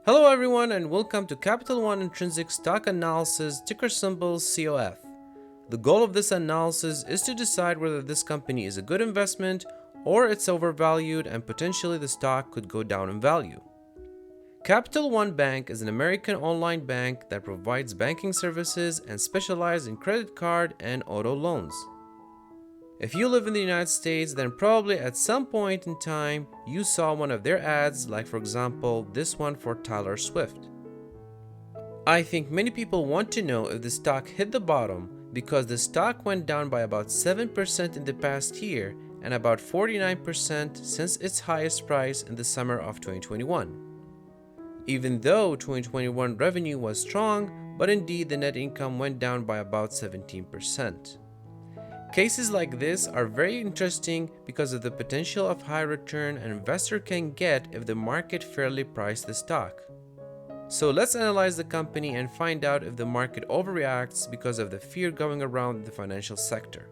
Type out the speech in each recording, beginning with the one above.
Hello everyone and welcome to Capital One Intrinsic Stock Analysis, ticker symbol COF. The goal of this analysis is to decide whether this company is a good investment or it's overvalued and potentially the stock could go down in value. Capital One Bank is an American online bank that provides banking services and specializes in credit card and auto loans. If you live in the United States, then probably at some point in time you saw one of their ads, like for example this one for Taylor Swift. I think many people want to know if the stock hit the bottom because the stock went down by about 7% in the past year and about 49% since its highest price in the summer of 2021. Even though 2021 revenue was strong, but indeed the net income went down by about 17%. Cases like this are very interesting because of the potential of high return an investor can get if the market fairly priced the stock. So let's analyze the company and find out if the market overreacts because of the fear going around the financial sector.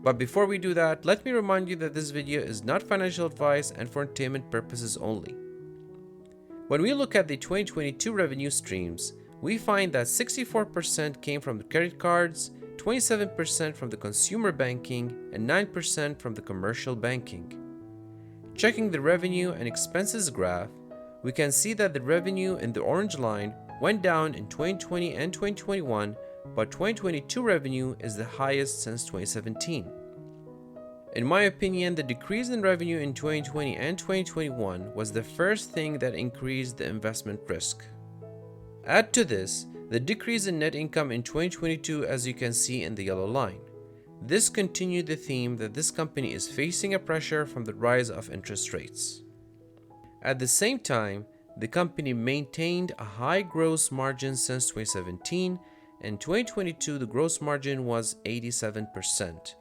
But before we do that, let me remind you that this video is not financial advice and for entertainment purposes only. When we look at the 2022 revenue streams, we find that 64% came from the credit cards, 27% from the consumer banking, and 9% from the commercial banking. Checking the revenue and expenses graph, we can see that the revenue in the orange line went down in 2020 and 2021, but 2022 revenue is the highest since 2017. In my opinion, the decrease in revenue in 2020 and 2021 was the first thing that increased the investment risk. Add to this the decrease in net income in 2022, as you can see in the yellow line. This continued the theme that this company is facing a pressure from the rise of interest rates. At the same time, the company maintained a high gross margin since 2017. In 2022, the gross margin was 87%,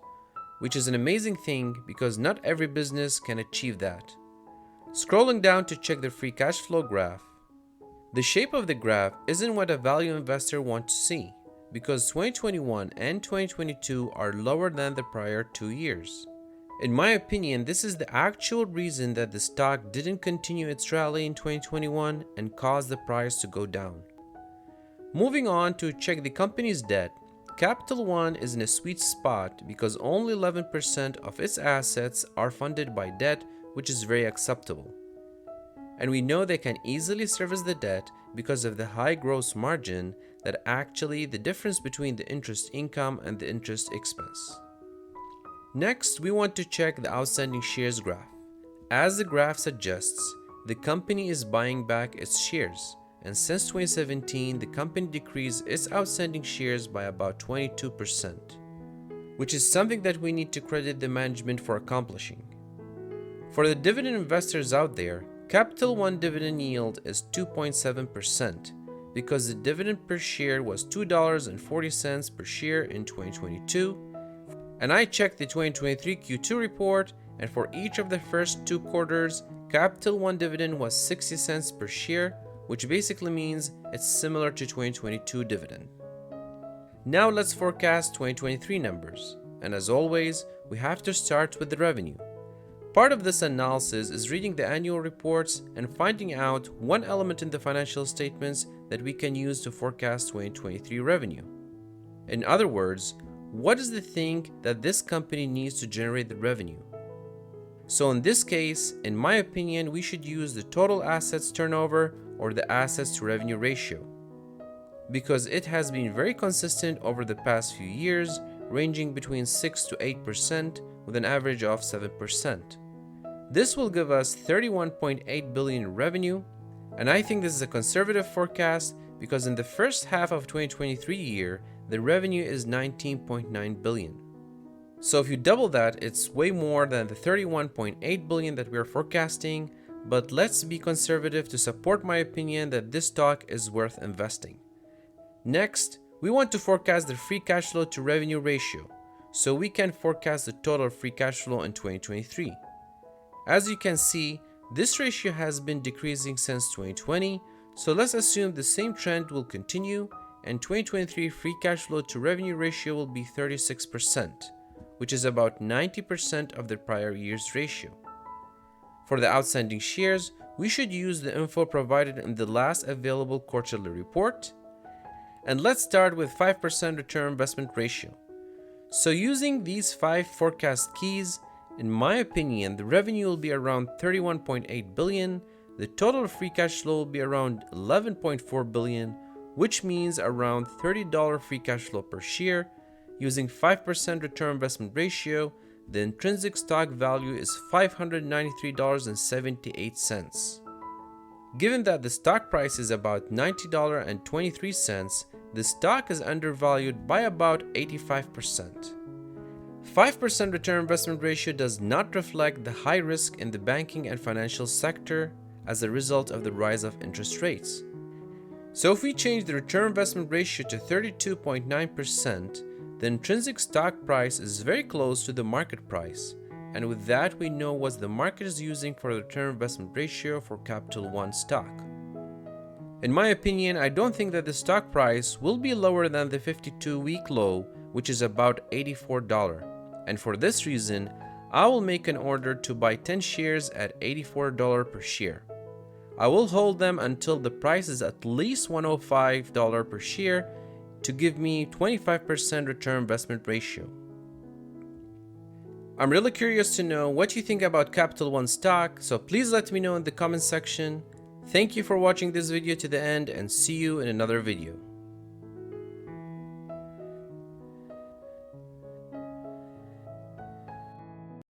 which is an amazing thing because not every business can achieve that. Scrolling down to check the free cash flow graph, the shape of the graph isn't what a value investor wants to see because 2021 and 2022 are lower than the prior 2 years. In my opinion, this is the actual reason that the stock didn't continue its rally in 2021 and caused the price to go down. Moving on to check the company's debt, Capital One is in a sweet spot because only 11% of its assets are funded by debt, which is very acceptable. And we know they can easily service the debt because of the high gross margin that actually the difference between the interest income and the interest expense. Next, we want to check the outstanding shares graph. As the graph suggests, the company is buying back its shares, and since 2017, the company decreased its outstanding shares by about 22%, which is something that we need to credit the management for accomplishing. For the dividend investors out there, Capital One dividend yield is 2.7% because the dividend per share was $2.40 per share in 2022, and I checked the 2023 Q2 report, and for each of the first 2 quarters, Capital One dividend was 60 cents per share, which basically means it's similar to 2022 dividend. Now let's forecast 2023 numbers, and as always, we have to start with the revenue. Part of this analysis is reading the annual reports and finding out one element in the financial statements that we can use to forecast 2023 revenue. In other words, what is the thing that this company needs to generate the revenue? So in this case, in my opinion, we should use the total assets turnover or the assets to revenue ratio, because it has been very consistent over the past few years, ranging between 6 to 8% with an average of 7%. This will give us $31.8 billion in revenue, and I think this is a conservative forecast because in the first half of 2023 year, the revenue is $19.9 billion. So if you double that, it's way more than the $31.8 billion that we are forecasting, but let's be conservative to support my opinion that this stock is worth investing. Next, we want to forecast the free cash flow to revenue ratio, so we can forecast the total free cash flow in 2023. As you can see, this ratio has been decreasing since 2020, so let's assume the same trend will continue, and 2023 free cash flow to revenue ratio will be 36%, which is about 90% of the prior year's ratio. For the outstanding shares, we should use the info provided in the last available quarterly report. And let's start with 5% return investment ratio. So using these 5 forecast keys, in my opinion, the revenue will be around 31.8 billion, the total free cash flow will be around 11.4 billion, which means around $30 free cash flow per share. Using 5% return investment ratio, the intrinsic stock value is $593.78. Given that the stock price is about $90.23, the stock is undervalued by about 85%. 5% return investment ratio does not reflect the high risk in the banking and financial sector as a result of the rise of interest rates. So if we change the return investment ratio to 32.9%, the intrinsic stock price is very close to the market price, and with that we know what the market is using for the return investment ratio for Capital One stock. In my opinion, I don't think that the stock price will be lower than the 52-week low, which is about $84. And for this reason, I will make an order to buy 10 shares at $84 per share. I will hold them until the price is at least $105 per share to give me 25% return investment ratio. I'm really curious to know what you think about Capital One stock, so please let me know in the comment section. Thank you for watching this video to the end, and see you in another video.